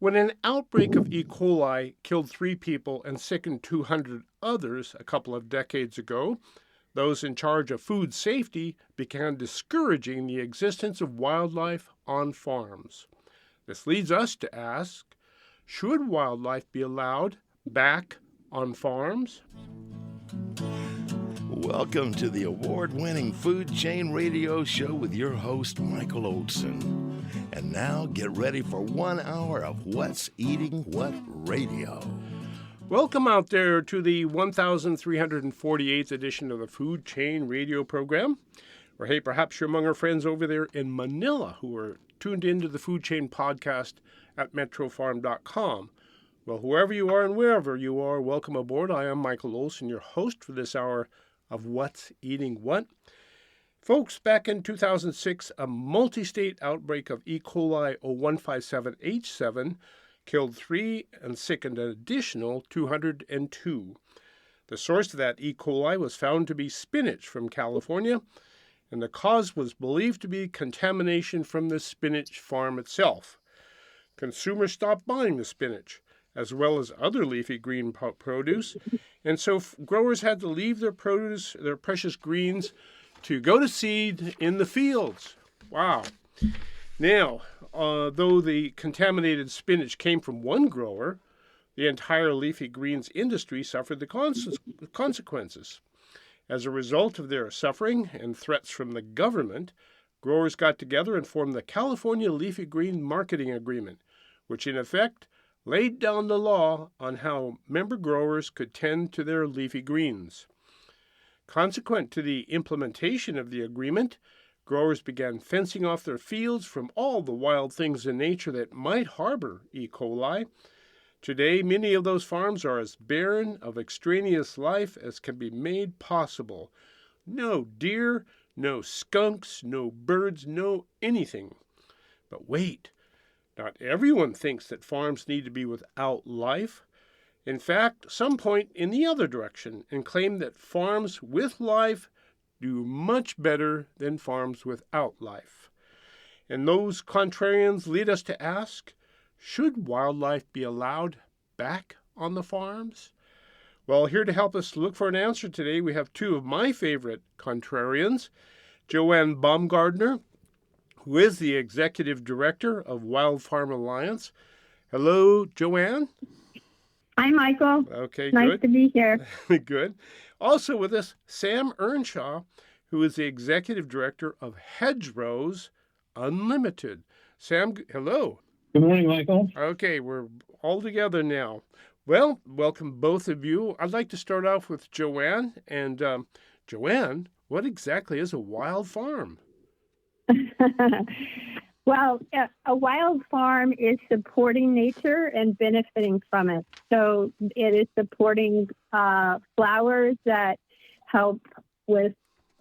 When an outbreak of E. coli killed 3 people and sickened 200 others a couple of decades ago, those in charge of food safety began discouraging the existence of wildlife on farms. This leads us to ask, should wildlife be allowed back on farms? Welcome to the award-winning Food Chain Radio Show with your host, Michael Olson. And now get ready for 1 hour of What's Eating What Radio. Welcome out there to the 1348th edition of the Food Chain Radio program. Or hey, perhaps you're among our friends over there in Manila who are tuned into the Food Chain podcast at metrofarm.com. Well, whoever you are and wherever you are, welcome aboard. I am Michael Olson, your host for this hour of What's Eating What. Folks, back in 2006, a multistate outbreak of E. Coli O157H7 killed 3 and sickened an additional 202. The source of that E. coli was found to be spinach from California, and the cause was believed to be contamination from the spinach farm itself. Consumers stopped buying the spinach, as well as other leafy green produce, and so growers had to leave their produce, their precious greens, to go to seed in the fields. Wow. Now, though the contaminated spinach came from one grower, the entire leafy greens industry suffered the consequences. As a result of their suffering and threats from the government, growers got together and formed the California Leafy Green Marketing Agreement, which in effect laid down the law on how member growers could tend to their leafy greens. Consequent to the implementation of the agreement, growers began fencing off their fields from all the wild things in nature that might harbor E. coli. Today, many of those farms are as barren of extraneous life as can be made possible. No deer, no skunks, no birds, no anything. But wait, not everyone thinks that farms need to be without life. In fact, some point in the other direction and claim that farms with life do much better than farms without life. And those contrarians lead us to ask, should wildlife be allowed back on the farms? Well, here to help us look for an answer today, we have 2 of my favorite contrarians, Joanne BAUMGARTNER, who is the Executive Director of Wild Farm Alliance. Hello, Joanne. Hi, Michael. Okay, nice good. to be here. Good. Also with us, Sam EARNSHAW, who is the Executive Director of HEDGEROWS Unlimited. Sam, hello. Good morning, Michael. Okay, we're all together now. Well, welcome both of you. I'd like to start off with Joanne. And Joanne, what exactly is a wild farm? Well, a wild farm is supporting nature and benefiting from it. So it is supporting flowers that help with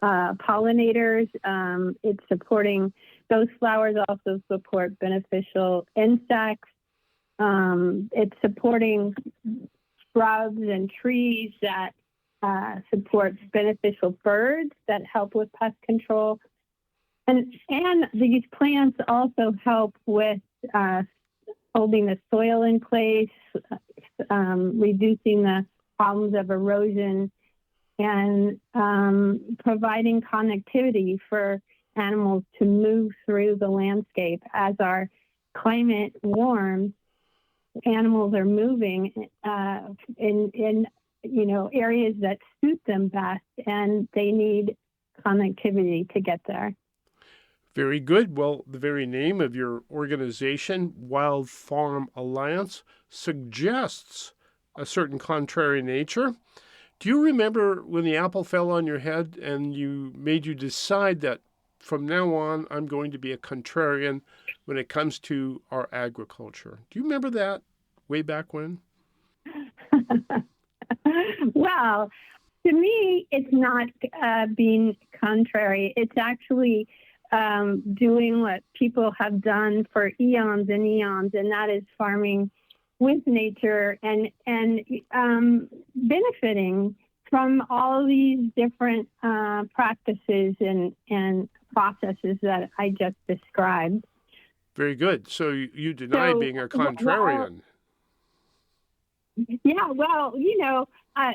pollinators. It's supporting those flowers also support beneficial insects. It's supporting shrubs and trees that support beneficial birds that help with pest control. And these plants also help with holding the soil in place, reducing the problems of erosion, and providing connectivity for animals to move through the landscape. As our climate warms, animals are moving in areas that suit them best, and they need connectivity to get there. Very good. Well, the very name of your organization, Wild Farm Alliance, suggests a certain contrary nature. Do you remember when the apple fell on your head and made you decide that from now on I'm going to be a contrarian when it comes to our agriculture? Do you remember that way back when? Well, to me, it's not being contrary. It's actually doing what people have done for eons and eons, and that is farming with nature and benefiting from all these different practices and processes that I just described. Very good. So you deny So, being a well, contrarian. yeah, well,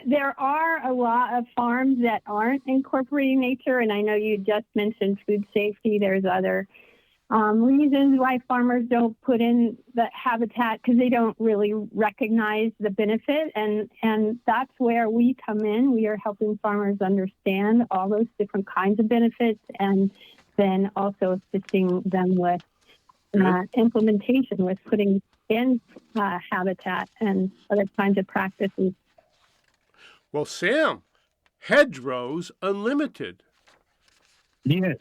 there are a lot of farms that aren't incorporating nature, and I know you just mentioned food safety. There's other reasons why farmers don't put in the habitat because they don't really recognize the benefit, and that's where we come in. We are helping farmers understand all those different kinds of benefits, and then also assisting them with implementation, with putting in habitat and other kinds of practices. Well, Sam, Hedgerows Unlimited. Yes.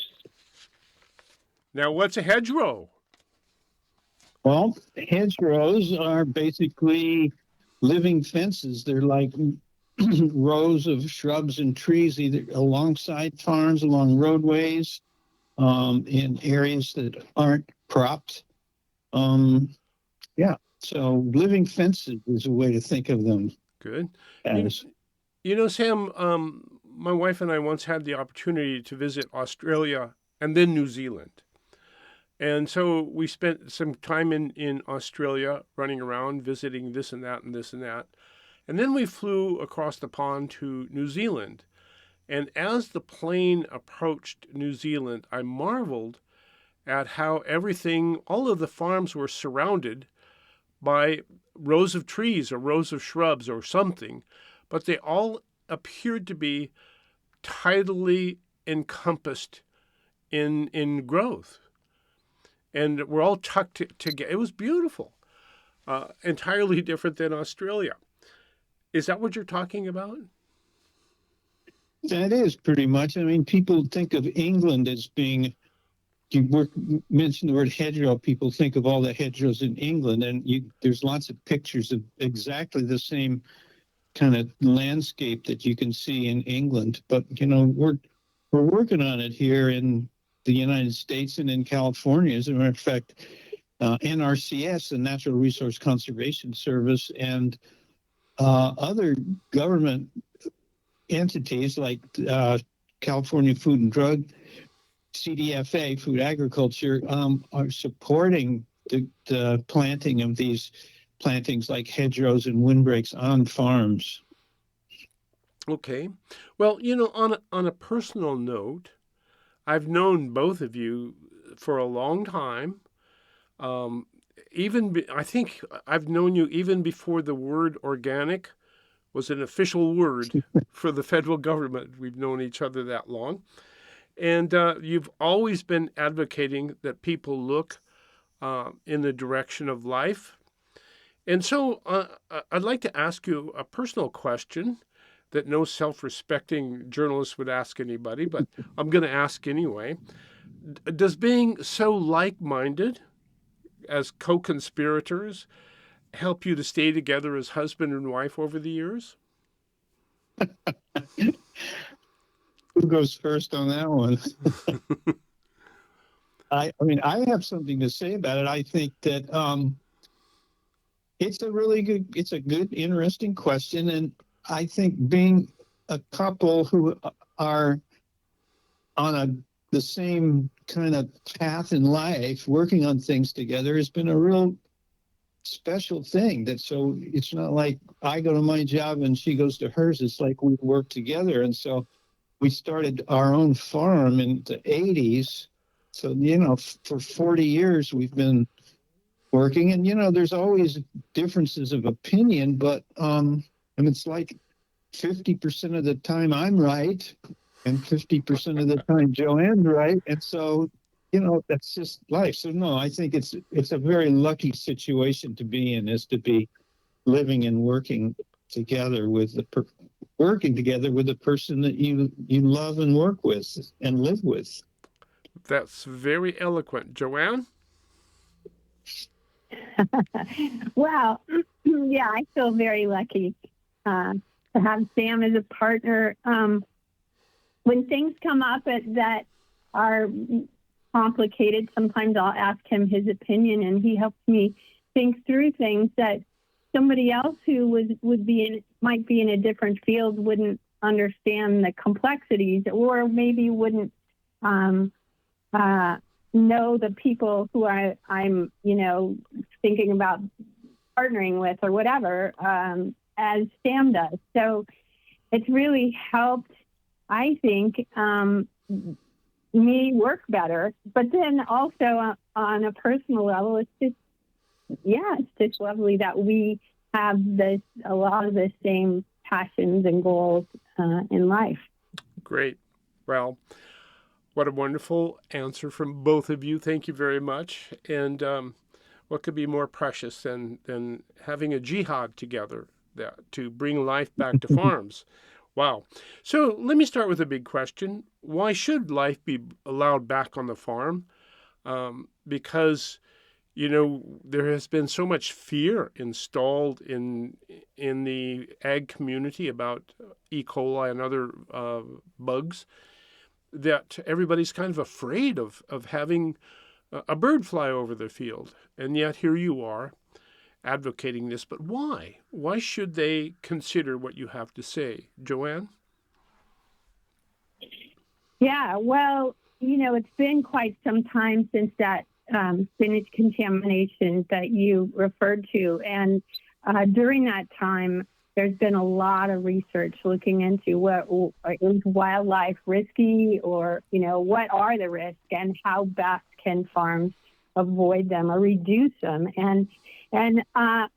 Now, what's a hedgerow? Well, hedgerows are basically living fences. They're like rows of shrubs and trees, either alongside farms, along roadways, in areas that aren't cropped. So living fences is a way to think of them. Good. As. Sam, my wife and I once had the opportunity to visit Australia and then New Zealand. And so we spent some time in Australia running around, visiting this and that and this and that. And then we flew across the pond to New Zealand. And as the plane approached New Zealand, I marveled at how all of the farms were surrounded by rows of trees or rows of shrubs or something, but they all appeared to be tidally encompassed in growth. And we're all tucked together. It was beautiful, entirely different than Australia. Is that what you're talking about? That is pretty much. I mean, people think of England as being, mentioned the word hedgerow, people think of all the hedgerows in England, and there's lots of pictures of exactly the same kind of landscape that you can see in England. But, we're working on it here in the United States and in California. As a matter of fact, NRCS, the Natural Resource Conservation Service, and other government entities like California Food and Drug, CDFA, Food Agriculture, are supporting the planting of these plantings like hedgerows and windbreaks on farms. Okay. Well, on a personal note, I've known both of you for a long time. I think I've known you even before the word organic was an official word for the federal government. We've known each other that long. And you've always been advocating that people look in the direction of life. And so I'd like to ask you a personal question that no self-respecting journalist would ask anybody, but I'm going to ask anyway. Does being so like-minded as co-conspirators help you to stay together as husband and wife over the years? Who goes first on that one? I mean, I have something to say about it. I think that it's a good, interesting question. And I think being a couple who are on the same kind of path in life, working on things together, has been a real special thing. So it's not like I go to my job and she goes to hers. It's like we work together. And so we started our own farm in the 80s. So, for 40 years we've been working, and, there's always differences of opinion, but and it's like 50% of the time I'm right and 50% of the time Joanne's right. And so, that's just life. So no, I think it's a very lucky situation to be in, is to be living and working together with the person that you love and work with and live with. That's very eloquent. Joanne? Well, yeah, I feel very lucky to have Sam as a partner. When things come up that are complicated, sometimes I'll ask him his opinion, and he helps me think through things that somebody else who might be in a different field wouldn't understand the complexities, or maybe wouldn't know the people who I'm, thinking about partnering with or whatever, as Sam does. So it's really helped, I think, me work better. But then also on a personal level, it's just lovely that we have a lot of the same passions and goals in life. Great. Well, what a wonderful answer from both of you. Thank you very much. And what could be more precious than having a jihad together to bring life back to farms? Wow. So let me start with a big question. Why should life be allowed back on the farm? Because, there has been so much fear installed in the ag community about E. coli and other bugs that everybody's kind of afraid of having a bird fly over their field. And yet here you are advocating this. But why? Why should they consider what you have to say? Joanne? Yeah, well, it's been quite some time since that spinach contamination that you referred to. And during that time, there's been a lot of research looking into what is wildlife risky, or, what are the risks and how best can farms avoid them or reduce them. And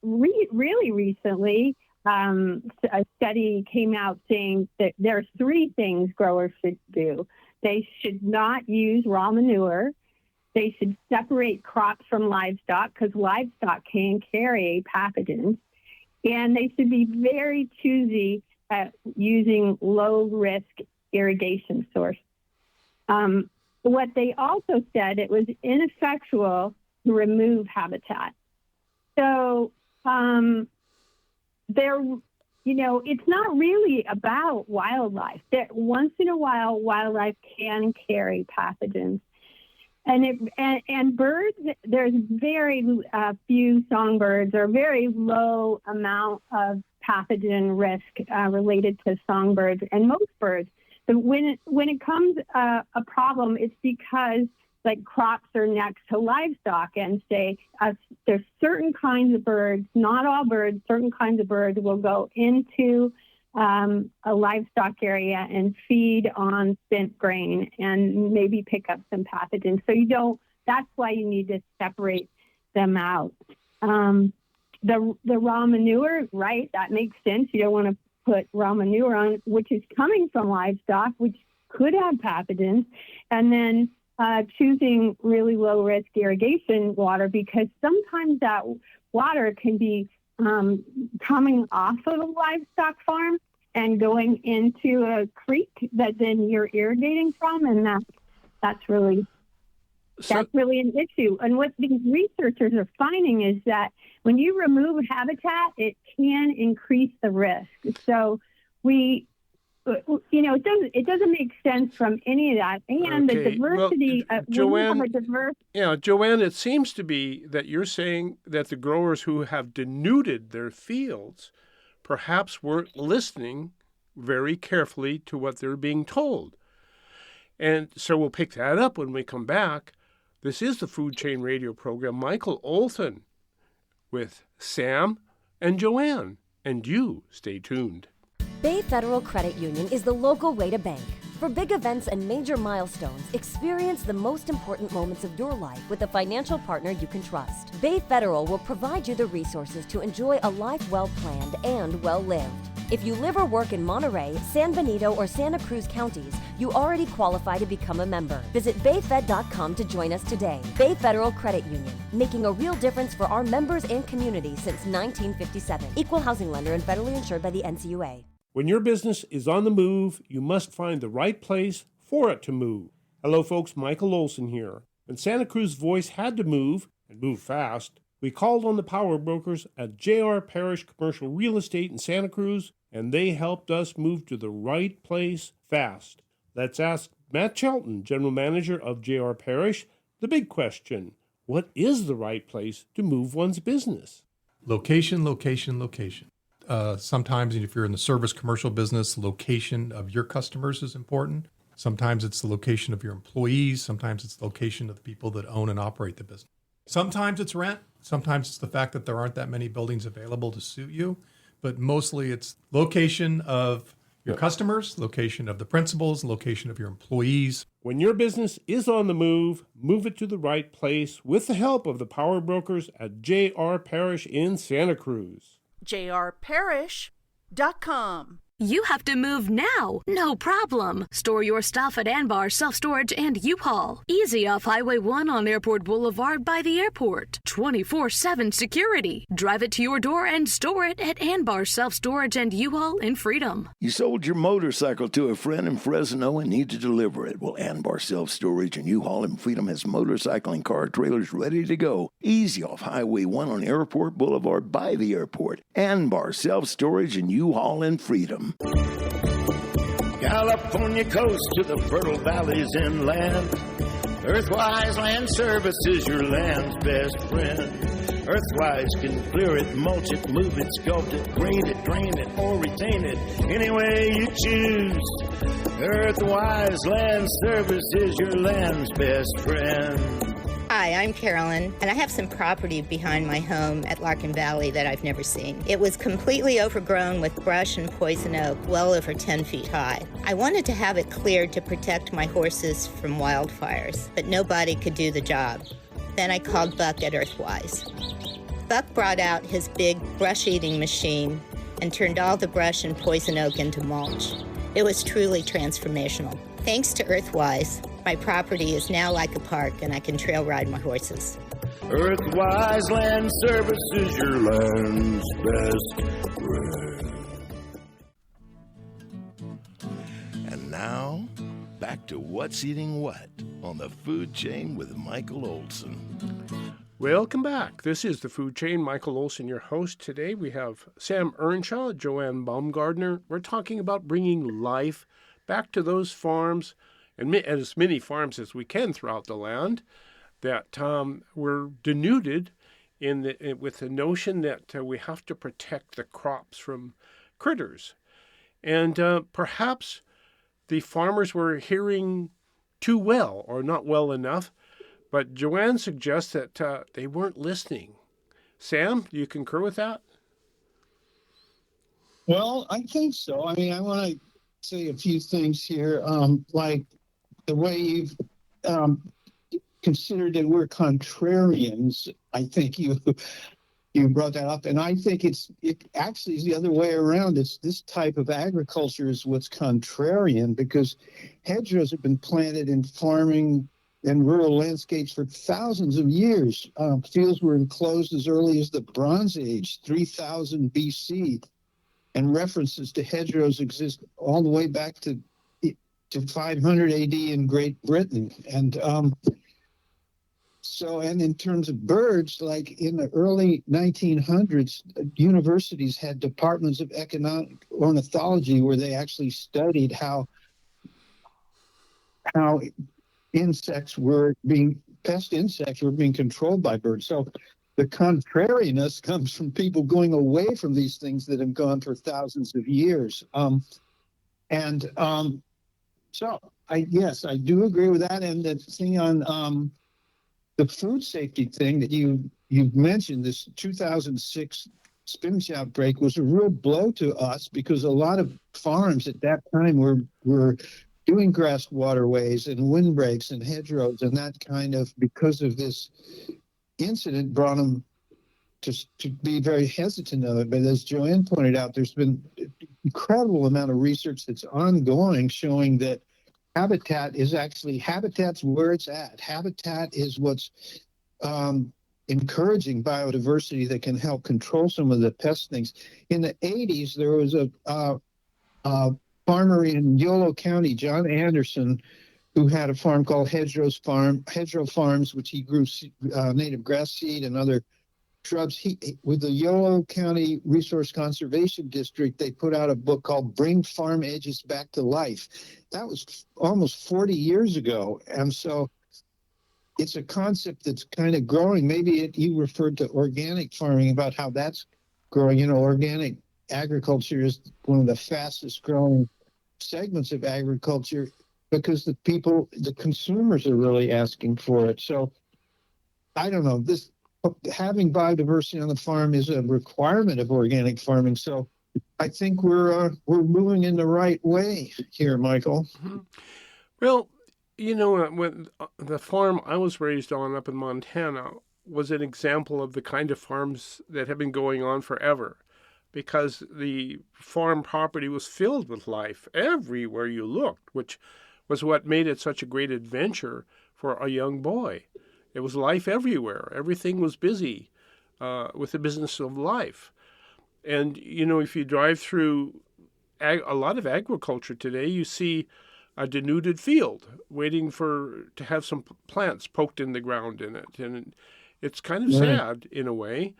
really recently, a study came out saying that there are 3 things growers should do. They should not use raw manure. They should separate crops from livestock, because livestock can carry pathogens. And they should be very choosy at using low-risk irrigation source. What they also said, it was ineffectual to remove habitat. So it's not really about wildlife. Once in a while, wildlife can carry pathogens. And birds, there's very few songbirds, or very low amount of pathogen risk related to songbirds and most birds. But when it comes a problem, it's because crops are next to livestock, and there's certain kinds of birds, not all birds, certain kinds of birds will go into a livestock area and feed on spent grain and maybe pick up some pathogens. So that's why you need to separate them out. The raw manure, right, that makes sense. You don't want to put raw manure on, which is coming from livestock, which could have pathogens. And then choosing really low risk irrigation water, because sometimes that water can be coming off of a livestock farm and going into a creek that then you're irrigating from, and that's really an issue. And what these researchers are finding is that when you remove habitat, it can increase the risk. So it doesn't make sense from any of that. And the diversity, Joanne, Joanne, it seems to be that you're saying that the growers who have denuded their fields perhaps weren't listening very carefully to what they're being told. And so we'll pick that up when we come back. This is the Food Chain Radio program. Michael Olson with Sam and Joanne. And you stay tuned. Bay Federal Credit Union is the local way to bank. For big events and major milestones, experience the most important moments of your life with a financial partner you can trust. Bay Federal will provide you the resources to enjoy a life well planned and well lived. If you live or work in Monterey, San Benito, or Santa Cruz counties, you already qualify to become a member. Visit bayfed.com to join us today. Bay Federal Credit Union, making a real difference for our members and community since 1957. Equal housing lender and federally insured by the NCUA. When your business is on the move, you must find the right place for it to move. Hello, folks. Michael Olson here. When Santa Cruz Voice had to move, and move fast, we called on the power brokers at J.R. Parrish Commercial Real Estate in Santa Cruz, and they helped us move to the right place fast. Let's ask Matt Shelton, General Manager of J.R. Parrish, the big question. What is the right place to move one's business? Location, location, location. Sometimes if you're in the service commercial business, location of your customers is important. Sometimes it's the location of your employees. Sometimes it's the location of the people that own and operate the business. Sometimes it's rent. Sometimes it's the fact that there aren't that many buildings available to suit you. But mostly it's location of your customers, location of the principals, location of your employees. When your business is on the move, move it to the right place with the help of the power brokers at J.R. Parish in Santa Cruz. jrparish.com. You have to move now. No problem. Store your stuff at Anbar Self-Storage and U-Haul. Easy off Highway 1 on Airport Boulevard by the airport. 24/7 security. Drive it to your door and store it at Anbar Self-Storage and U-Haul in Freedom. You sold your motorcycle to a friend in Fresno and need to deliver it. Well, Anbar Self-Storage and U-Haul in Freedom has motorcycle and car trailers ready to go. Easy off Highway 1 on Airport Boulevard by the airport. Anbar Self-Storage and U-Haul in Freedom. California coast to the fertile valleys inland. Earthwise Land Services, your land's best friend. Earthwise can clear it, mulch it, move it, sculpt it, grade it, drain it, or retain it, any way you choose. Earthwise Land Services, your land's best friend. Hi, I'm Carolyn, and I have some property behind my home at Larkin Valley that I've never seen. It was completely overgrown with brush and poison oak, well over 10 feet high. I wanted to have it cleared to protect my horses from wildfires, but nobody could do the job. Then I called Buck at Earthwise. Buck brought out his big brush-eating machine and turned all the brush and poison oak into mulch. It was truly transformational. Thanks to Earthwise, my property is now like a park and I can trail ride my horses. Earthwise Land Services, your land's best friend. And now, back to What's Eating What on the Food Chain with Michael Olson. Welcome back. This is the Food Chain. Michael Olson, your host. Today we have Sam Earnshaw, Joanne Baumgartner. We're talking about bringing life back to those farms, and as many farms as we can throughout the land, that were denuded with the notion that we have to protect the crops from critters. And perhaps the farmers were hearing too well or not well enough, but Joanne suggests that they weren't listening. Sam, do you concur with that? Well, I think so. I mean, I want to say a few things here, like the way you've considered that we're contrarians. I think you brought that up, and I think it actually is the other way around. It's this type of agriculture is what's contrarian, because hedgerows have been planted in farming and rural landscapes for thousands of years. Fields were enclosed as early as the Bronze Age, 3000 BC. And references to hedgerows exist all the way back to 500 AD in Great Britain. And and in terms of birds, like in the early 1900s, universities had departments of economic ornithology where they actually studied how pest insects were being controlled by birds. So the contrariness comes from people going away from these things that have gone for thousands of years. So I do agree with that. And the thing on the food safety thing that you've mentioned, this 2006 spinach outbreak was a real blow to us, because a lot of farms at that time were doing grass waterways and windbreaks and hedgerows, and that kind of, because of this incident, brought them to be very hesitant of it. But as Joanne pointed out, there's been an incredible amount of research that's ongoing showing that habitat's where it's at. Habitat is what's encouraging biodiversity that can help control some of the pest things. In the 80s, there was a farmer in Yolo County, John Anderson, who had a farm called Hedgerow Farms, which he grew native grass seed and other shrubs. With the Yolo County Resource Conservation District, they put out a book called Bring Farm Edges Back to Life. That was almost 40 years ago. And so it's a concept that's kind of growing. Maybe you referred to organic farming, about how that's growing. Organic agriculture is one of the fastest growing segments of agriculture. because the consumers are really asking for it. So I don't know, having biodiversity on the farm is a requirement of organic farming. So I think we're moving in the right way here, Michael. Mm-hmm. Well, when the farm I was raised on up in Montana was an example of the kind of farms that have been going on forever, because the farm property was filled with life everywhere you looked, which was what made it such a great adventure for a young boy. It was life everywhere. Everything was busy with the business of life. And, if you drive through a lot of agriculture today, you see a denuded field waiting to have some plants poked in the ground in it. And it's kind of sad in a way,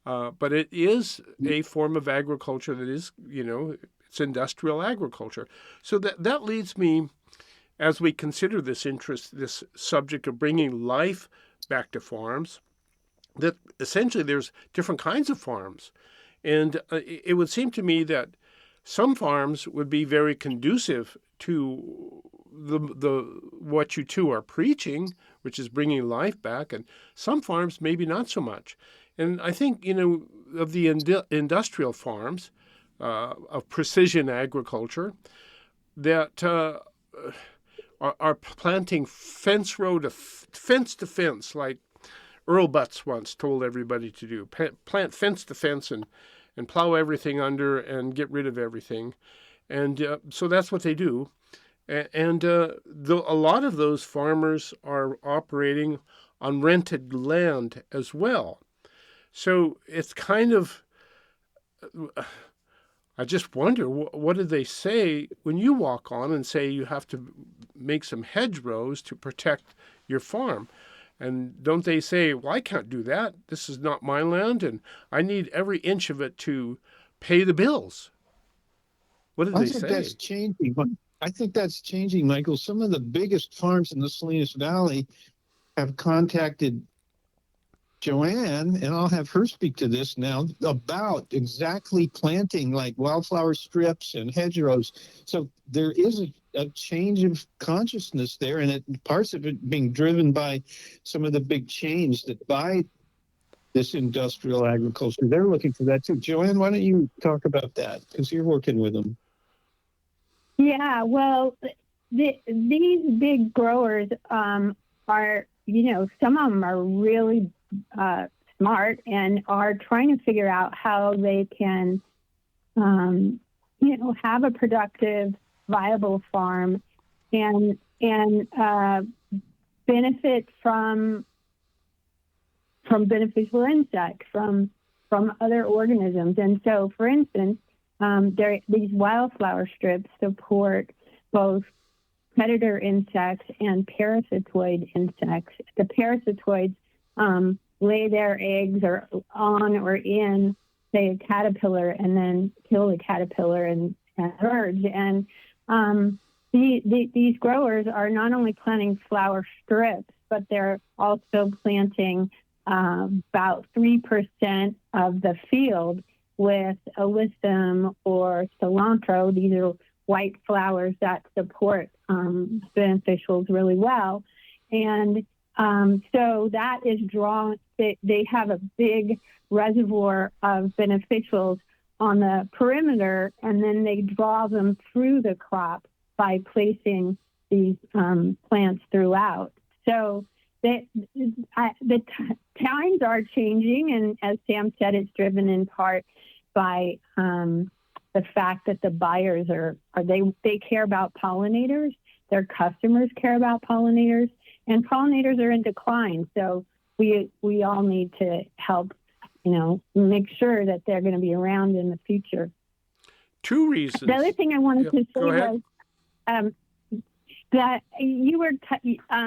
but it is a form of agriculture that is, it's industrial agriculture. So that leads me, as we consider this subject of bringing life back to farms, that essentially there's different kinds of farms. And it would seem to me that some farms would be very conducive to the what you two are preaching, which is bringing life back, and some farms maybe not so much. And I think, of the industrial farms of precision agriculture that are planting fence to fence, like Earl Butts once told everybody to do. Plant fence to fence and plow everything under and get rid of everything. And so that's what they do. And a lot of those farmers are operating on rented land as well. So it's kind of, I just wonder, what do they say when you walk on and say you have to make some hedgerows to protect your farm? And don't they say, well, I can't do that. This is not my land, and I need every inch of it to pay the bills. What do they say? I think that's changing, Michael. Some of the biggest farms in the Salinas Valley have contacted Joanne, and I'll have her speak to this now, about exactly planting like wildflower strips and hedgerows. So there is a change of consciousness there, and parts of it being driven by some of the big chains that buy this industrial agriculture. They're looking for that too. Joanne, why don't you talk about that? Because you're working with them. Yeah, well, these big growers are, some of them are really smart and are trying to figure out how they can, have a productive, viable farm and benefit from beneficial insects, from other organisms. And so, for instance, these wildflower strips support both predator insects and parasitoid insects. The parasitoids lay their eggs on or in, say, a caterpillar, and then kill the caterpillar and emerge. And these growers are not only planting flower strips, but they're also planting about 3% of the field with alyssum or cilantro. These are white flowers that support beneficials really well. And so that is drawn, they have a big reservoir of beneficials on the perimeter, and then they draw them through the crop by placing these plants throughout. So the times are changing, and as Sam said, it's driven in part by the fact that the buyers they care about pollinators, their customers care about pollinators, and pollinators are in decline. So we all need to help, make sure that they're going to be around in the future. Two reasons. The other thing I wanted to say was that you were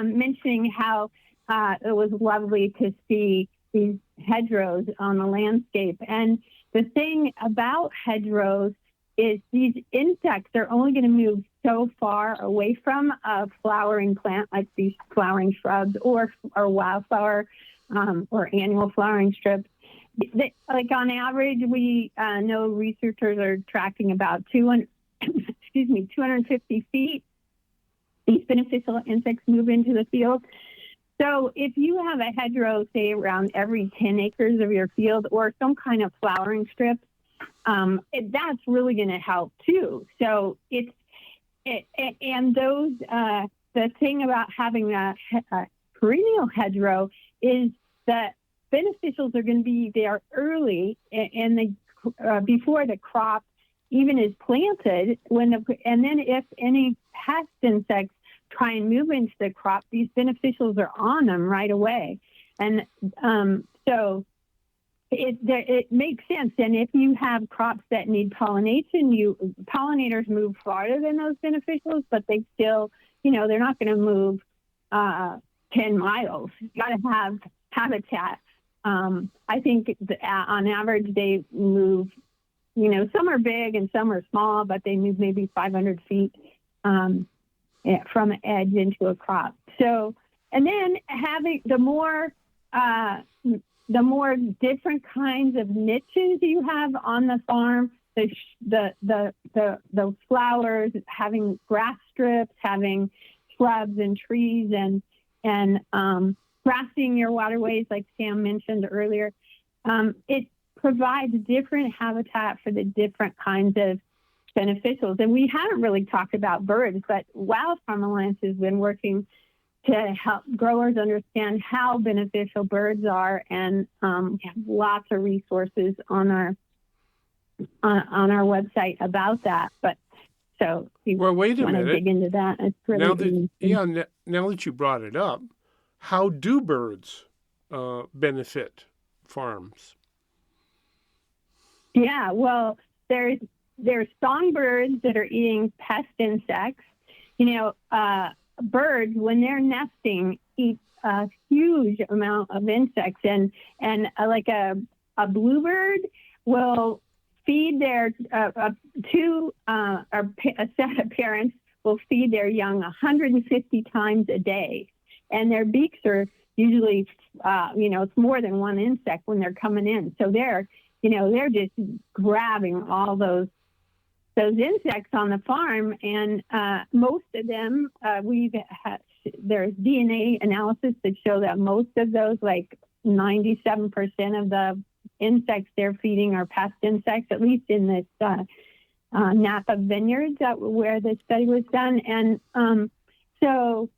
mentioning how it was lovely to see these hedgerows on the landscape. And the thing about hedgerows is these insects are only going to move so far away from a flowering plant, like these flowering shrubs or wildflower or annual flowering strips. Like on average, we know researchers are tracking about 250 feet. these beneficial insects move into the field. So if you have a hedgerow, say, around every 10 acres of your field or some kind of flowering strip, that's really going to help too. So the thing about having a perennial hedgerow is that beneficials are going to be there early and before the crop even is planted. And then if any pest insects try and move into the crop, these beneficials are on them right away. And so it makes sense. And if you have crops that need pollination, pollinators move farther than those beneficials, but they still, they're not going to move 10 miles. You got to have habitat. I think on average they move, some are big and some are small, but they move maybe 500 feet from an edge into a crop. So, and then having the more different kinds of niches you have on the farm, the flowers, having grass strips, having shrubs and trees, and grassing your waterways, like Sam mentioned earlier, it provides different habitat for the different kinds of beneficials. And we haven't really talked about birds, but Wild Farm Alliance has been working to help growers understand how beneficial birds are, and we have lots of resources on our website about that. But so if you wait a want to minute. dig into that, it's really now that you brought it up, how do birds benefit farms? Yeah, well, there's songbirds that are eating pest insects. Birds, when they're nesting, eat a huge amount of insects, and like a bluebird will feed their a set of parents will feed their young 150 times a day, and their beaks are usually it's more than one insect when they're coming in, so they're just grabbing all those insects on the farm, and most of them, there's DNA analysis that show that most of those, like 97% of the insects they're feeding are pest insects, at least in this Napa vineyards where the study was done. And so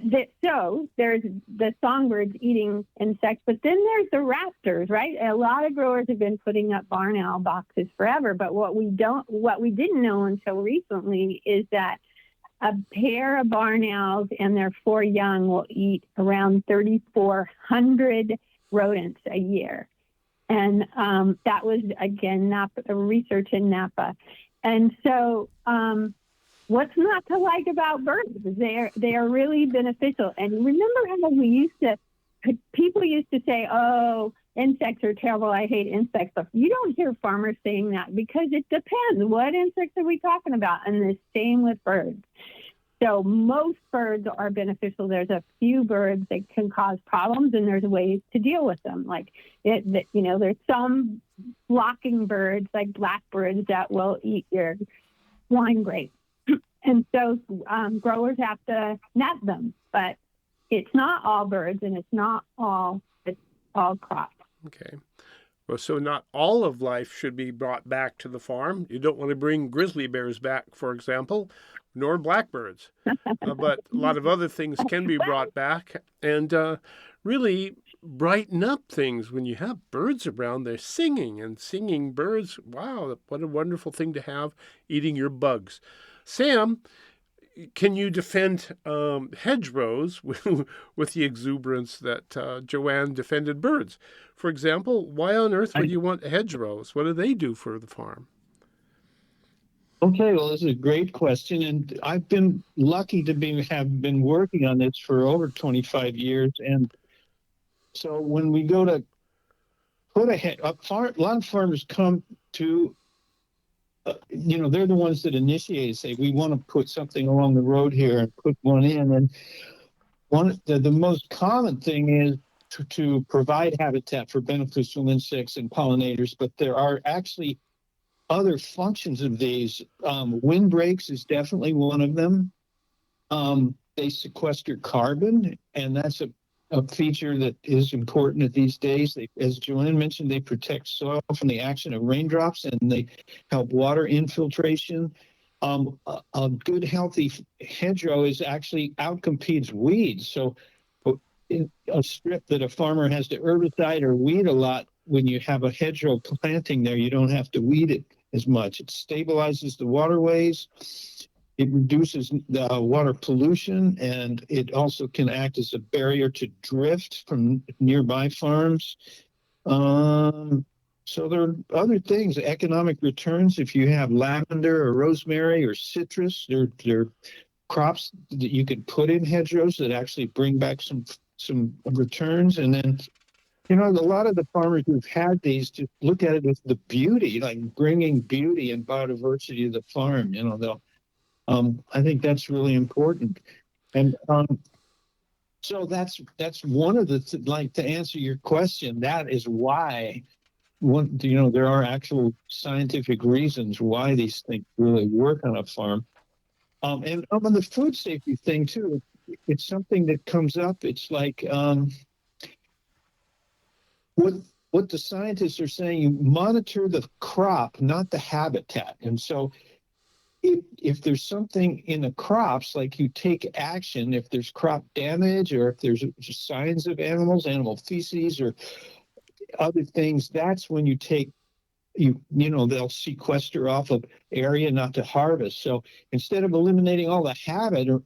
there's the songbirds eating insects, but then there's the raptors, right? A lot of growers have been putting up barn owl boxes forever, but what we didn't know until recently is that a pair of barn owls and their 4 young will eat around 3,400 rodents a year. And that was, again, Napa, research in Napa. And so what's not to like about birds? They are really beneficial. And remember how people used to say, oh, insects are terrible, I hate insects. But you don't hear farmers saying that because it depends. What insects are we talking about? And the same with birds. So most birds are beneficial. There's a few birds that can cause problems, and there's ways to deal with them. Like, there's some flocking birds, like blackbirds, that will eat your wine grapes. And so growers have to net them, but it's not all birds, and it's all crops. Okay. Well, so not all of life should be brought back to the farm. You don't want to bring grizzly bears back, for example, nor blackbirds. But a lot of other things can be brought back and really brighten up things. When you have birds around, they're singing birds. Wow, what a wonderful thing to have, eating your bugs. Sam, can you defend hedgerows with the exuberance that Joanne defended birds? For example, why on earth would you want hedgerows? What do they do for the farm? Okay, well, this is a great question, and I've been lucky to have been working on this for over 25 years. And so when we go to put a lot of farmers come to they're the ones that initiate, say, we want to put something along the road here and put one in. And the most common thing is to provide habitat for beneficial insects and pollinators, but there are actually other functions of these. Windbreaks is definitely one of them. They sequester carbon, and that's a feature that is important these days. They, as Joanne mentioned, they protect soil from the action of raindrops, and they help water infiltration. A good, healthy hedgerow is actually outcompetes weeds. So in a strip that a farmer has to herbicide or weed a lot, when you have a hedgerow planting there, you don't have to weed it as much. It stabilizes the waterways. It reduces the water pollution, and it also can act as a barrier to drift from nearby farms. So there are other things, economic returns. If you have lavender or rosemary or citrus, there are crops that you can put in hedgerows that actually bring back some returns. And then, a lot of the farmers who've had these just look at it as the beauty, like bringing beauty and biodiversity to the farm. They'll I think that's really important. And so that's one of the, to answer your question, that is why, there are actual scientific reasons why these things really work on a farm. And on the food safety thing, too, it's something that comes up. It's like what the scientists are saying, you monitor the crop, not the habitat. And so if there's something in the crops, like you take action, if there's crop damage or if there's signs of animal feces or other things, that's when they'll sequester off of area not to harvest. So instead of eliminating all the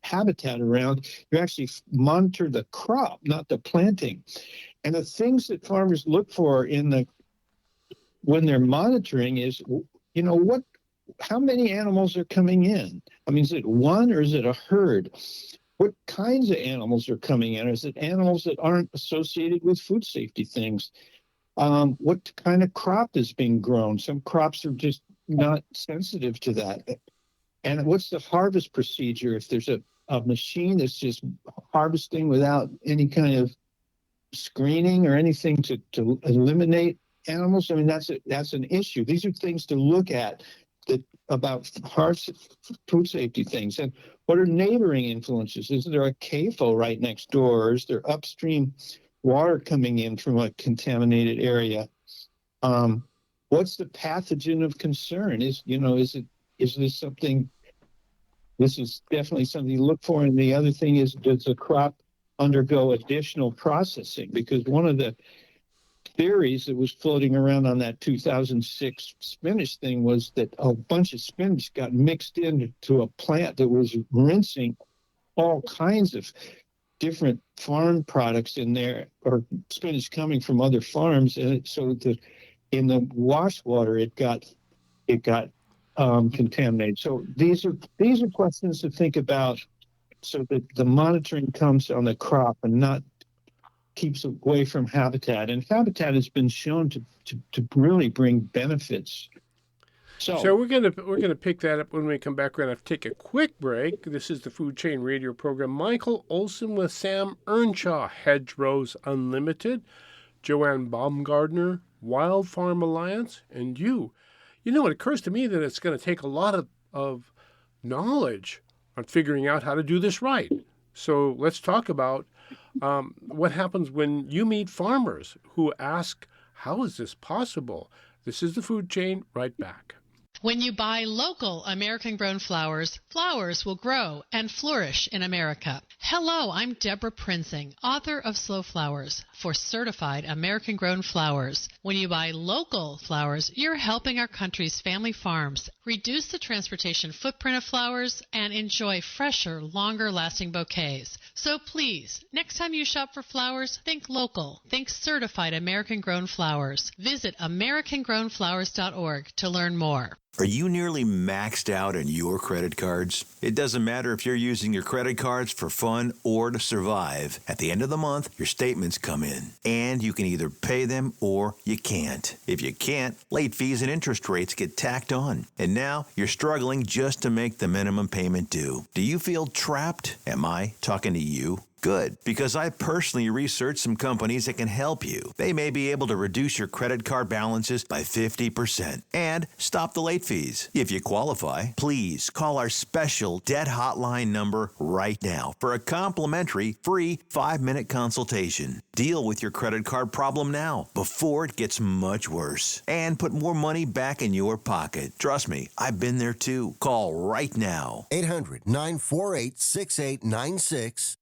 habitat around, you actually monitor the crop, not the planting. And the things that farmers look for when they're monitoring is, how many animals are coming in? I mean, is it one or is it a herd? What kinds of animals are coming in? Is it animals that aren't associated with food safety things? What kind of crop is being grown? Some crops are just not sensitive to that. And what's the harvest procedure? If there's a machine that's just harvesting without any kind of screening or anything to eliminate animals, I mean, that's an issue. These are things to look at about harsh food safety things. And what are neighboring influences? Is there a CAFO right next door? Or is there upstream water coming in from a contaminated area? What's the pathogen of concern? Is this something? This is definitely something you look for. And the other thing is, does the crop undergo additional processing? Because one of the theories that was floating around on that 2006 spinach thing was that a bunch of spinach got mixed into a plant that was rinsing all kinds of different farm products in there, or spinach coming from other farms, and so that in the wash water it got contaminated. So these are questions to think about, so that the monitoring comes on the crop and not keeps away from habitat. And habitat has been shown to really bring benefits. So we're gonna pick that up when we come back. We're gonna have to take a quick break. This is the Food Chain Radio Program. Michael Olson with Sam Earnshaw, Hedgerows Unlimited, Joanne Baumgartner, Wild Farm Alliance, and you. It occurs to me that it's going to take a lot of knowledge on figuring out how to do this right. So let's talk about what happens when you meet farmers who ask, how is this possible? This is the Food Chain, right back. When you buy local American-grown flowers, flowers will grow and flourish in America. Hello, I'm Deborah Prinzing, author of Slow Flowers for certified American-grown flowers. When you buy local flowers, you're helping our country's family farms reduce the transportation footprint of flowers and enjoy fresher, longer-lasting bouquets. So please, next time you shop for flowers, think local. Think certified American-grown flowers. Visit AmericanGrownFlowers.org to learn more. Are you nearly maxed out on your credit cards? It doesn't matter if you're using your credit cards for fun or to survive. At the end of the month, your statements come in, and you can either pay them or you can't. If you can't, late fees and interest rates get tacked on. And now you're struggling just to make the minimum payment due. Do you feel trapped? Am I talking to you? Good, because I personally researched some companies that can help you. They may be able to reduce your credit card balances by 50% and stop the late fees. If you qualify, please call our special debt hotline number right now for a complimentary free 5-minute consultation. Deal with your credit card problem now before it gets much worse and put more money back in your pocket. Trust me, I've been there too. Call right now. 800-948-6896.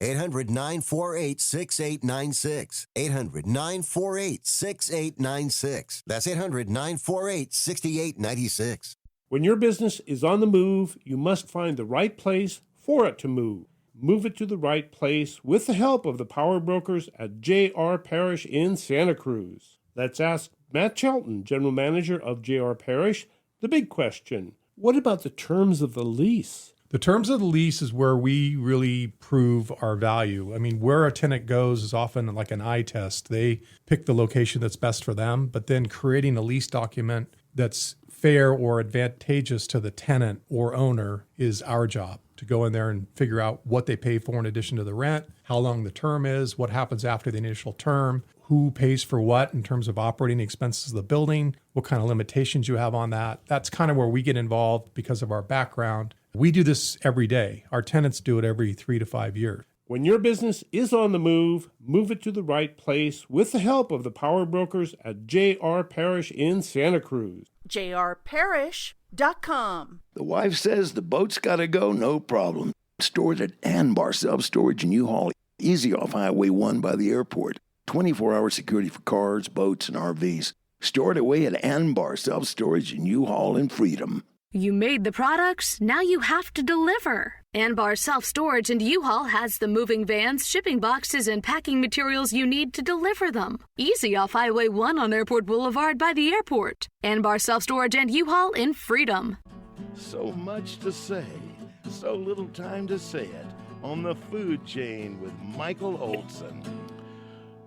800-948-6896. 800-948-6896. That's 800-948-6896. When your business is on the move, you must find the right place for it to move. Move it to the right place with the help of the power brokers at J.R. Parrish in Santa Cruz. Let's ask Matt Shelton, General Manager of J.R. Parrish, the big question. What about the terms of the lease? The terms of the lease is where we really prove our value. I mean, where a tenant goes is often like an eye test. They pick the location that's best for them, but then creating a lease document that's fair or advantageous to the tenant or owner is our job, to go in there and figure out what they pay for in addition to the rent, how long the term is, what happens after the initial term, who pays for what in terms of operating expenses of the building, what kind of limitations you have on that. That's kind of where we get involved because of our background. We do this every day. Our tenants do it every 3 to 5 years. When your business is on the move, move it to the right place with the help of the power brokers at J.R. Parrish in Santa Cruz. JRParish.com. The wife says the boat's got to go, no problem. Stored at Anbar Self-Storage in U-Haul, easy off Highway 1 by the airport. 24-hour security for cars, boats, and RVs. Stored away at Anbar Self-Storage in U-Haul in Freedom. You made the products, now you have to deliver. Anbar Self-Storage and U-Haul has the moving vans, shipping boxes, and packing materials you need to deliver them. Easy off Highway 1 on Airport Boulevard by the airport. Anbar Self-Storage and U-Haul in Freedom. So much to say, so little time to say it. On the Food Chain with Michael Olson.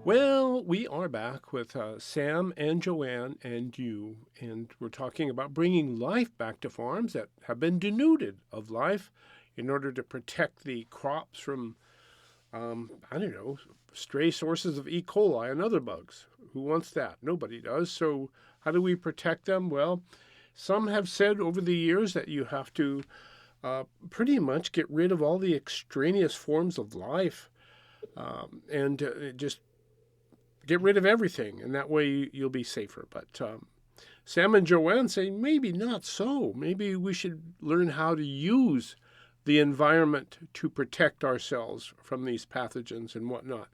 Well, we are back with Sam and Joanne and you, and we're talking about bringing life back to farms that have been denuded of life in order to protect the crops from, stray sources of E. coli and other bugs. Who wants that? Nobody does. So how do we protect them? Well, some have said over the years that you have to pretty much get rid of all the extraneous forms of life and just get rid of everything, and that way you'll be safer. But Sam and Joanne say maybe not so. Maybe we should learn how to use the environment to protect ourselves from these pathogens and whatnot.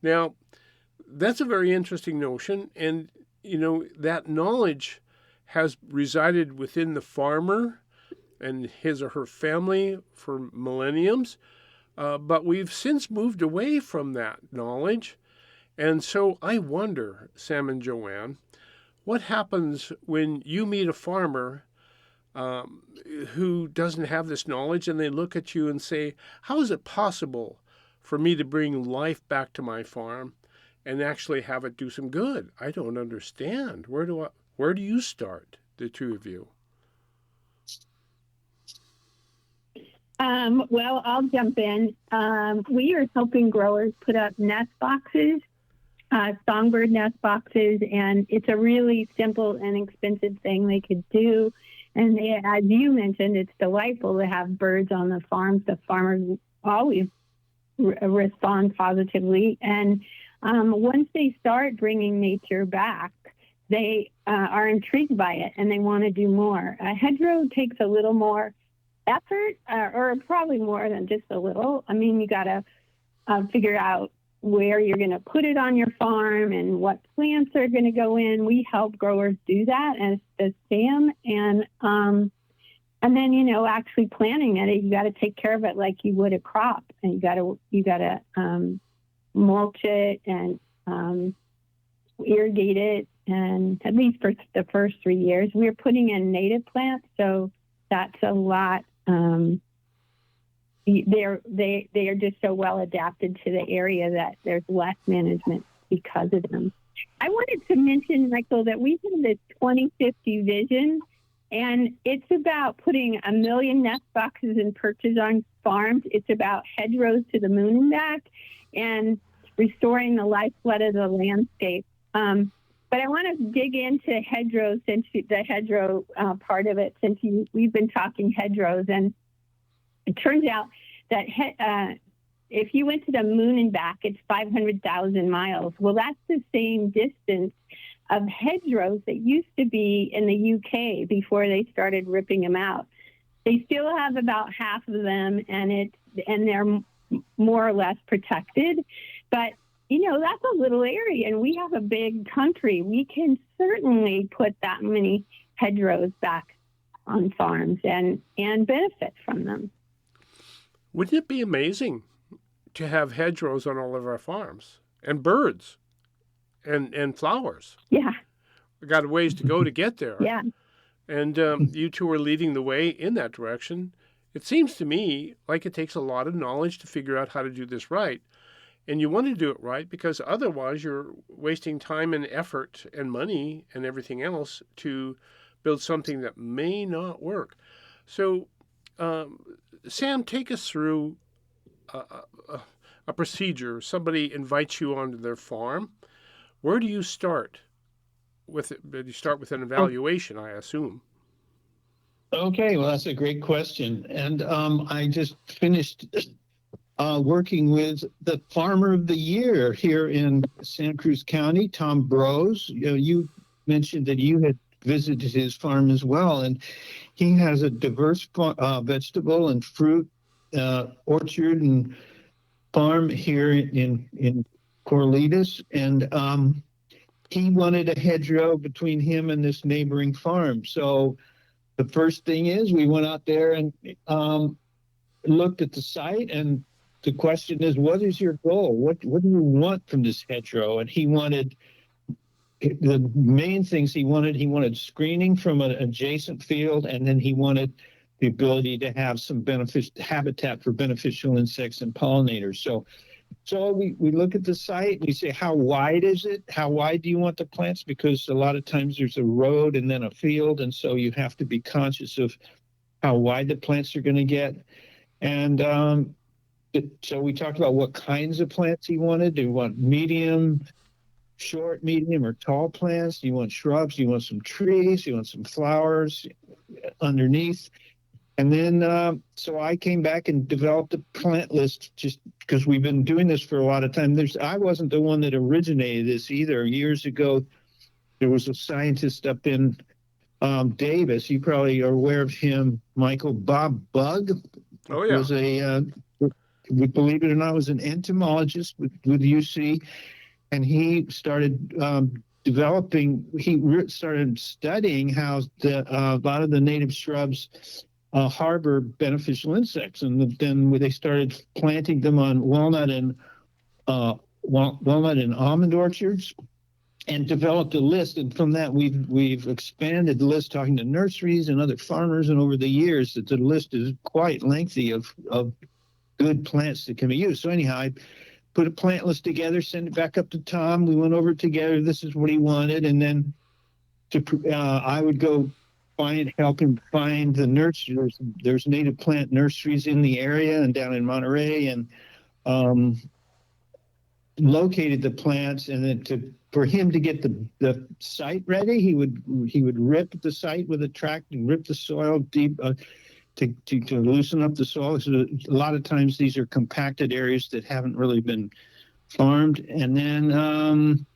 Now, that's a very interesting notion, and that knowledge has resided within the farmer and his or her family for millenniums, but we've since moved away from that knowledge. And so I wonder, Sam and Joanne, what happens when you meet a farmer who doesn't have this knowledge, and they look at you and say, how is it possible for me to bring life back to my farm and actually have it do some good? I don't understand. Where do you start, the two of you? Well, I'll jump in. We are helping growers put up nest boxes, songbird nest boxes, and it's a really simple and inexpensive thing they could do. And as you mentioned, it's delightful to have birds on the farms. The farmers always respond positively. And once they start bringing nature back, they are intrigued by it and they want to do more. A hedgerow takes a little more effort, or probably more than just a little. I mean, you got to figure out where you're going to put it on your farm and what plants are going to go in. We help growers do that as Sam, and then actually planting it. You got to take care of it like you would a crop, and you got to mulch it and irrigate it, and at least for the first 3 years. We're putting in native plants, so that's a lot. They are just so well adapted to the area that there's less management because of them. I wanted to mention, Michael, that we have this 2050 vision And it's about putting 1 million nest boxes and perches on farms. It's about hedgerows to the moon and back and restoring the lifeblood of the landscape. But I want to dig into hedgerows, the hedgerow part of it, since we've been talking hedgerows. And it turns out that if you went to the moon and back, it's 500,000 miles. Well, that's the same distance of hedgerows that used to be in the UK before they started ripping them out. They still have about half of them, and they're more or less protected. But that's a little area, and we have a big country. We can certainly put that many hedgerows back on farms and benefit from them. Wouldn't it be amazing to have hedgerows on all of our farms, and birds and flowers? Yeah. We got a ways to go to get there. Yeah. And you two are leading the way in that direction. It seems to me like it takes a lot of knowledge to figure out how to do this right. And you want to do it right because otherwise you're wasting time and effort and money and everything else to build something that may not work. So, Sam, take us through a procedure. Somebody invites you onto their farm. Where do you start with it? You start with an evaluation, I assume. Okay, well, that's a great question. And I just finished working with the Farmer of the Year here in Santa Cruz County, Tom Brose. You mentioned that you had visited his farm as well, and he has a diverse vegetable and fruit orchard and farm here in Corlitas, and he wanted a hedgerow between him and this neighboring farm. So the first thing is we went out there and looked at the site, and the question is, what is your goal? What do you want from this hedgerow? And he wanted, the main things he wanted screening from an adjacent field, and then he wanted the ability to have some habitat for beneficial insects and pollinators. So we look at the site, we say, how wide is it? How wide do you want the plants? Because a lot of times there's a road and then a field, and so you have to be conscious of how wide the plants are going to get. And so we talked about what kinds of plants he wanted. Do you want medium, short, medium, or tall plants? Do you want shrubs? Do you want some trees? Do you want some flowers underneath? And then, so I came back and developed a plant list just because we've been doing this for a lot of time. I wasn't the one that originated this either. Years ago, there was a scientist up in Davis. You probably are aware of him, Michael Bob Bugg. Oh, yeah. Was believe it or not, was an entomologist with UC. And he started started studying how a lot of the native shrubs harbor beneficial insects, and then they started planting them on walnut and almond orchards, and developed a list. And from that, we've expanded the list, talking to nurseries and other farmers, and over the years, that the list is quite lengthy of good plants that can be used. So anyhow, I put a plant list together, sent it back up to Tom. We went over it together. This is what he wanted, and then I would go help him find the nursery. There's native plant nurseries in the area and down in Monterey, and located the plants. And then for him to get the site ready, he would rip the site with a tractor and rip the soil deep to loosen up the soil. So a lot of times these are compacted areas that haven't really been farmed. And then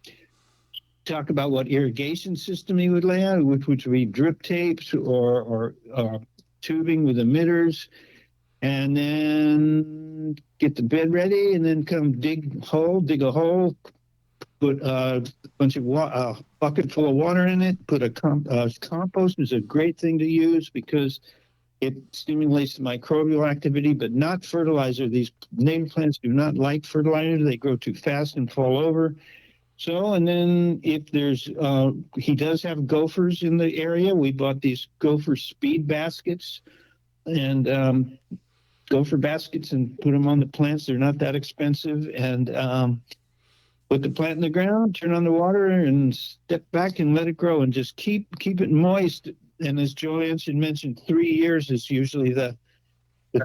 talk about what irrigation system he would lay out, which would be drip tapes or tubing with emitters, and then get the bed ready, and then come dig a hole, put a bunch of bucket full of water in it, put a compost is a great thing to use because it stimulates the microbial activity, but not fertilizer. These native plants do not like fertilizer. They grow too fast and fall over. So, and then if he does have gophers in the area. We bought these gopher speed baskets and gopher baskets and put them on the plants. They're not that expensive. And put the plant in the ground, turn on the water, and step back and let it grow, and just keep it moist And as Joanne should mentioned, 3 years is usually the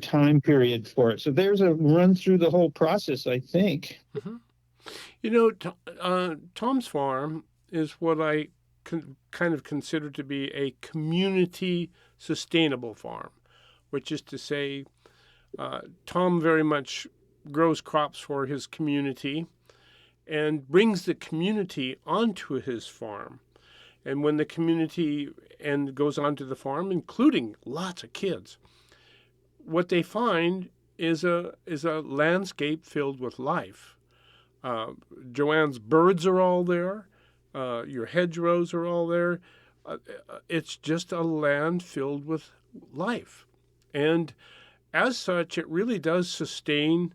time period for it. So there's a run through the whole process, I think. Mm-hmm. Tom's farm is what I kind of consider to be a community sustainable farm, which is to say, Tom very much grows crops for his community and brings the community onto his farm. And when the community goes onto the farm, including lots of kids, what they find is a landscape filled with life. Joanne's birds are all there. Your hedgerows are all there. It's just a land filled with life. And as such, it really does sustain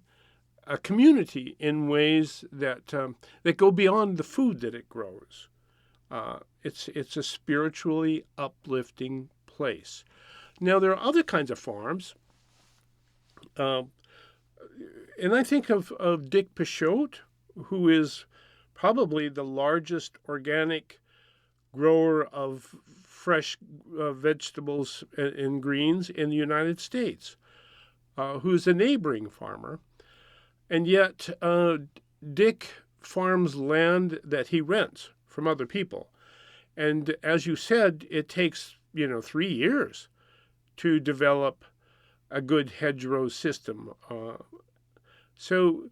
a community in ways that go beyond the food that it grows. It's a spiritually uplifting place. Now, there are other kinds of farms. And I think of Dick Pichotte, who is probably the largest organic grower of fresh vegetables and greens in the United States, who's a neighboring farmer. And yet Dick farms land that he rents from other people. And as you said, it takes 3 years to develop a good hedgerow system. So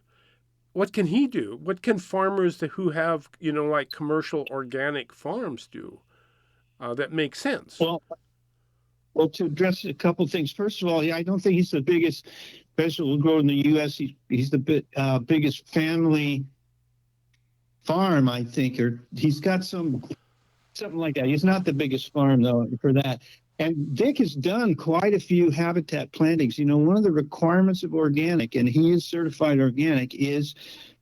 what can he do? What can farmers who have, like commercial organic farms do that makes sense? Well, to address a couple of things. First of all, I don't think he's the biggest vegetable grower in the U.S. He's the biggest family farm, I think, or he's got something like that. He's not the biggest farm, though, for that. And Dick has done quite a few habitat plantings. One of the requirements of organic, and he is certified organic, is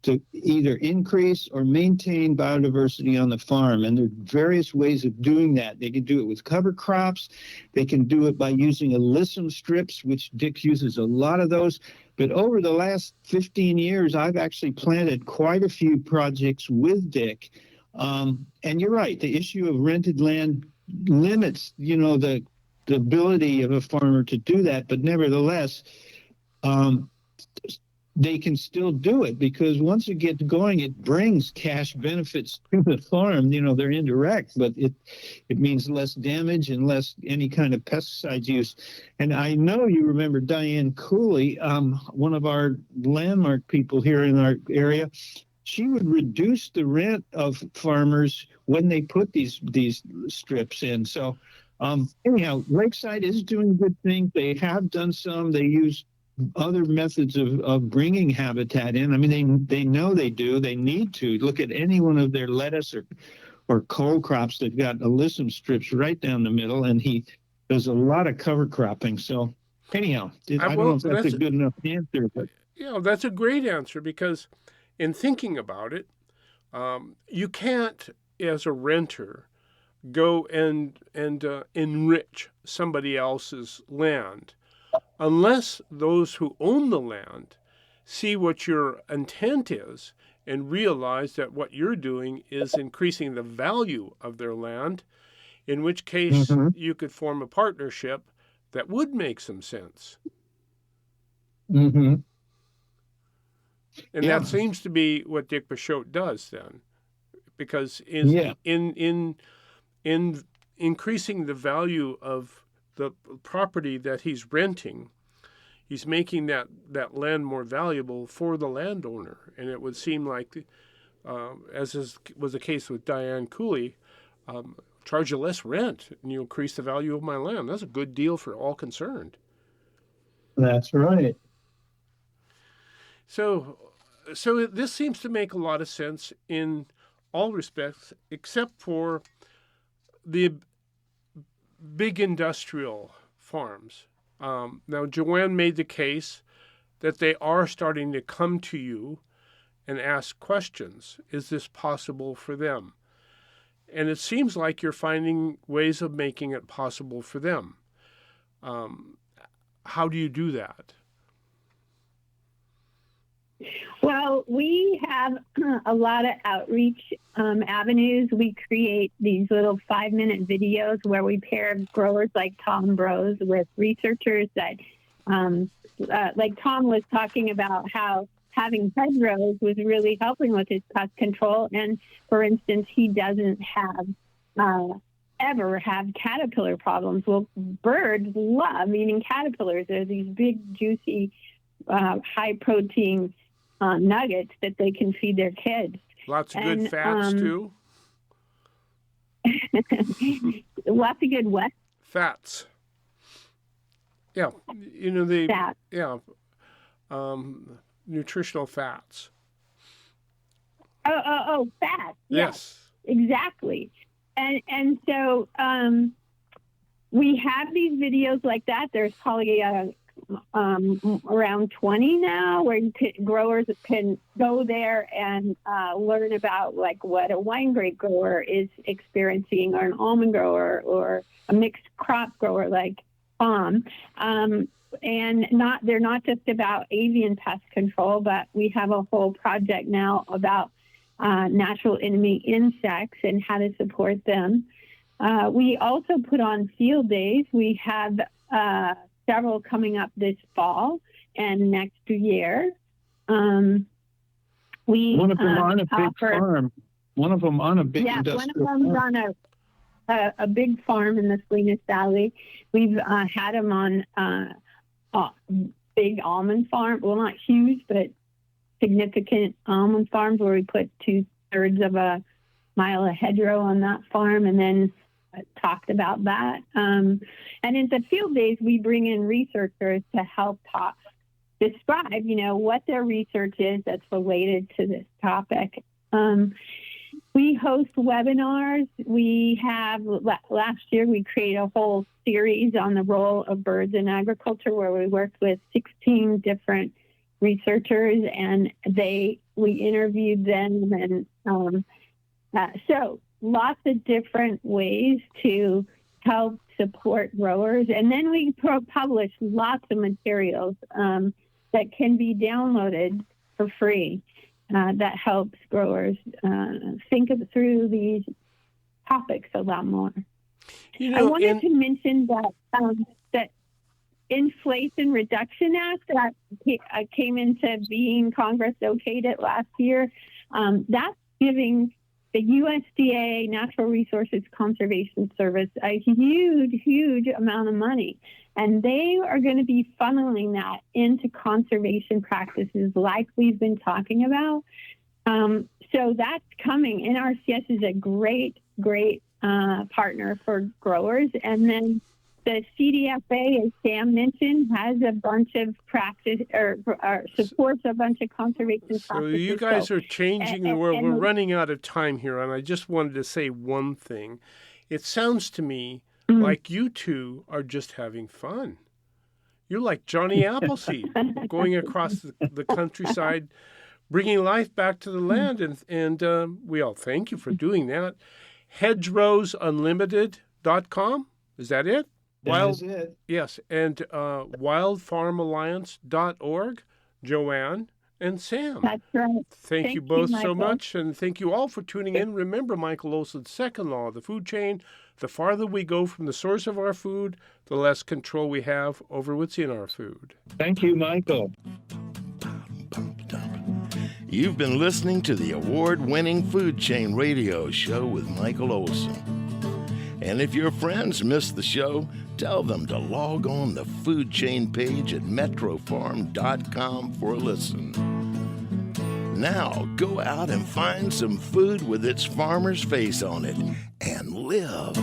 to either increase or maintain biodiversity on the farm. And there are various ways of doing that. They can do it with cover crops. They can do it by using alyssum strips, which Dick uses a lot of those. But over the last 15 years, I've actually planted quite a few projects with Dick. And you're right, the issue of rented land limits, the ability of a farmer to do that. But nevertheless, they can still do it because once it gets going, it brings cash benefits to the farm. They're indirect, but it means less damage and less any kind of pesticide use. And I know you remember Diane Coli, one of our landmark people here in our area. She would reduce the rent of farmers when they put these strips in. So anyhow, Lakeside is doing a good thing. They have done some. They use other methods of bringing habitat in. I mean, they know they do. They need to. Look at any one of their lettuce or cole crops. They've got alyssum strips right down the middle, and he does a lot of cover cropping. So anyhow, I don't know if that's a good enough answer. But that's a great answer because in thinking about it, you can't, as a renter, go and enrich somebody else's land unless those who own the land see what your intent is and realize that what you're doing is increasing the value of their land, in which case you could form a partnership that would make some sense. Mm-hmm. And that seems to be what Dick Pichotte does then, because in increasing the value of the property that he's renting, he's making that land more valuable for the landowner. And it would seem like, as was the case with Diane Cooley, charge you less rent and you increase the value of my land. That's a good deal for all concerned. That's right. So this seems to make a lot of sense in all respects, except for the big industrial farms. Now, Joanne made the case that they are starting to come to you and ask questions. Is this possible for them? And it seems like you're finding ways of making it possible for them. How do you do that? Well, we have a lot of outreach avenues. We create these little 5-minute videos where we pair growers like Tom Brose with researchers that, like Tom was talking about how having hedgerows was really helping with his pest control. And for instance, he doesn't ever have caterpillar problems. Well, birds love eating caterpillars. They're these big, juicy, high protein nuggets that they can feed their kids. Lots of good fats too. Lots of good what? Fats. Yeah, the fats. Yeah, nutritional fats. Oh, fats. Yes, exactly. And so we have these videos like that. There's probably around 20 now where growers can go there and learn about like what a wine grape grower is experiencing, or an almond grower, or a mixed crop grower like BAUM. And they're not just about avian pest control, but we have a whole project now about natural enemy insects and how to support them. We also put on field days. We have several coming up this fall and next year. One of them on a big farm. One of them on a big industrial one of them's farm. on a big farm in the Salinas Valley. We've had them on big almond farm. Well, not huge, but significant almond farms where we put 2/3 of a mile of hedgerow on that farm, and then talked about that. And in the field days, we bring in researchers to help describe, what their research is that's related to this topic. We host webinars. We have, last year, we created a whole series on the role of birds in agriculture where we worked with 16 different researchers, and we interviewed them. And so lots of different ways to help support growers. And then we publish lots of materials that can be downloaded for free that helps growers think through these topics a lot more. I wanted to mention that that Inflation Reduction Act that came into being, Congress okayed it last year. That's giving the USDA Natural Resources Conservation Service a huge amount of money. And they are going to be funneling that into conservation practices like we've been talking about. So that's coming. NRCS is a great partner for growers. And then the CDFA, as Sam mentioned, has a bunch of practice or supports a bunch of conservation practices. So you guys are changing the world. We're running out of time here, and I just wanted to say one thing. It sounds to me like you two are just having fun. You're like Johnny Appleseed going across the countryside, bringing life back to the land, and we all thank you for doing that. HedgerowsUnlimited.com, is that it? That is it. Yes, and wildfarmalliance.org, Joanne and Sam. That's right. Thank you both so much, and thank you all for tuning in. Remember Michael Olson's second law of the food chain: the farther we go from the source of our food, the less control we have over what's in our food. Thank you, Michael. You've been listening to the award-winning Food Chain Radio Show with Michael Olson. And if your friends missed the show, tell them to log on the Food Chain page at metrofarm.com for a listen. Now, go out and find some food with its farmer's face on it and live.